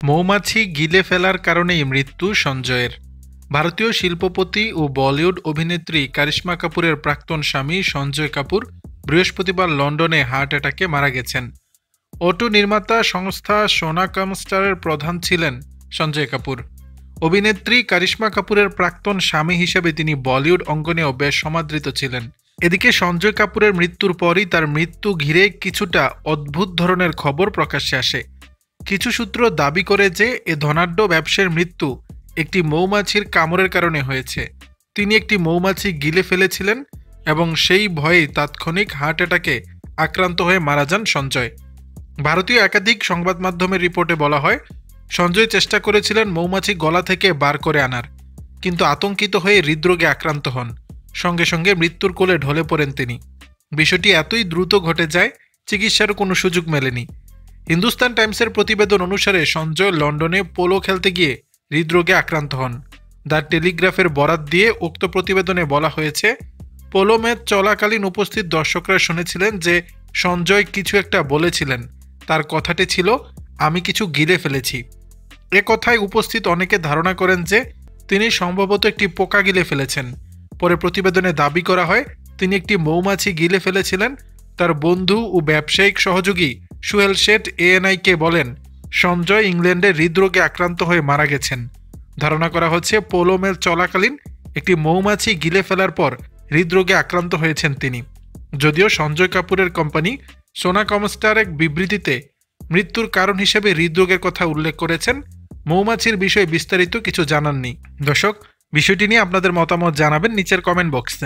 মৌমাছি গিলে ফেলার কারণেই মৃত্যু সঞ্জয়ের। ভারতীয় শিল্পপতি ও বলিউড অভিনেত্রী কারিশ্মা কাপুরের প্রাক্তন স্বামী সঞ্জয় কাপুর বৃহস্পতিবার লন্ডনে হার্ট অ্যাটাকে মারা গেছেন। অটো নির্মাতা সংস্থা সোনা কমস্টারের প্রধান ছিলেন সঞ্জয় কাপুর। অভিনেত্রী কারিশ্মা কাপুরের প্রাক্তন স্বামী হিসেবে তিনি বলিউড অঙ্গনেও বেশ সমাদৃত ছিলেন। এদিকে সঞ্জয় কাপুরের মৃত্যুর পরই তার মৃত্যু ঘিরে কিছুটা অদ্ভুত ধরনের খবর প্রকাশ্যে আসে। কিছু সূত্র দাবি করে যে এ ধনাঢ্য ব্যবসায়ীর মৃত্যু একটি মৌমাছির কামড়ের কারণে হয়েছে। তিনি একটি মৌমাছি গিলে ফেলেছিলেন এবং সেই ভয়েই তাৎক্ষণিক হার্ট অ্যাটাকে আক্রান্ত হয়ে মারা যান সঞ্জয়। ভারতীয় একাধিক সংবাদ মাধ্যমের রিপোর্টে বলা হয়, সঞ্জয় চেষ্টা করেছিলেন মৌমাছি গলা থেকে বার করে আনার, কিন্তু আতঙ্কিত হয়ে হৃদরোগে আক্রান্ত হন। সঙ্গে সঙ্গে মৃত্যুর কোলে ঢলে পড়েন তিনি। বিষয়টি এতই দ্রুত ঘটে যায়, চিকিৎসারও কোনো সুযোগ মেলেনি। হিন্দুস্তান টাইমসের প্রতিবেদন অনুসারে সঞ্জয় লন্ডনে পোলো খেলতে গিয়ে হৃদরোগে আক্রান্ত হন। দ্য টেলিগ্রাফের বরাত দিয়ে উক্ত প্রতিবেদনে বলা হয়েছে, পোলো ম্যাচ চলাকালীন উপস্থিত দর্শকরা শুনেছিলেন যে সঞ্জয় কিছু একটা বলেছিলেন। তার কথাটি ছিল, আমি কিছু গিলে ফেলেছি। এ কথায় উপস্থিত অনেকে ধারণা করেন যে তিনি সম্ভবত একটি পোকা গিলে ফেলেছেন। পরে প্রতিবেদনে দাবি করা হয়, তিনি একটি মৌমাছি গিলে ফেলেছিলেন। তার বন্ধু ও ব্যবসায়িক সহযোগী সুহেল শেঠ এএনআইকে বলেন, সঞ্জয় ইংল্যান্ডে হৃদরোগে আক্রান্ত হয়ে মারা গেছেন। ধারণা করা হচ্ছে পোলো ম্যাচ চলাকালীন একটি মৌমাছি গিলে ফেলার পর হৃদরোগে আক্রান্ত হয়েছেন তিনি। যদিও সঞ্জয় কাপুরের কোম্পানি সোনা কমস্টার এক বিবৃতিতে মৃত্যুর কারণ হিসেবে হৃদরোগের কথা উল্লেখ করেছেন, মৌমাছির বিষয়ে বিস্তারিত কিছু জানাননি। দর্শক, বিষয়টি নিয়ে আপনাদের মতামত জানাবেন নিচের কমেন্ট বক্সে।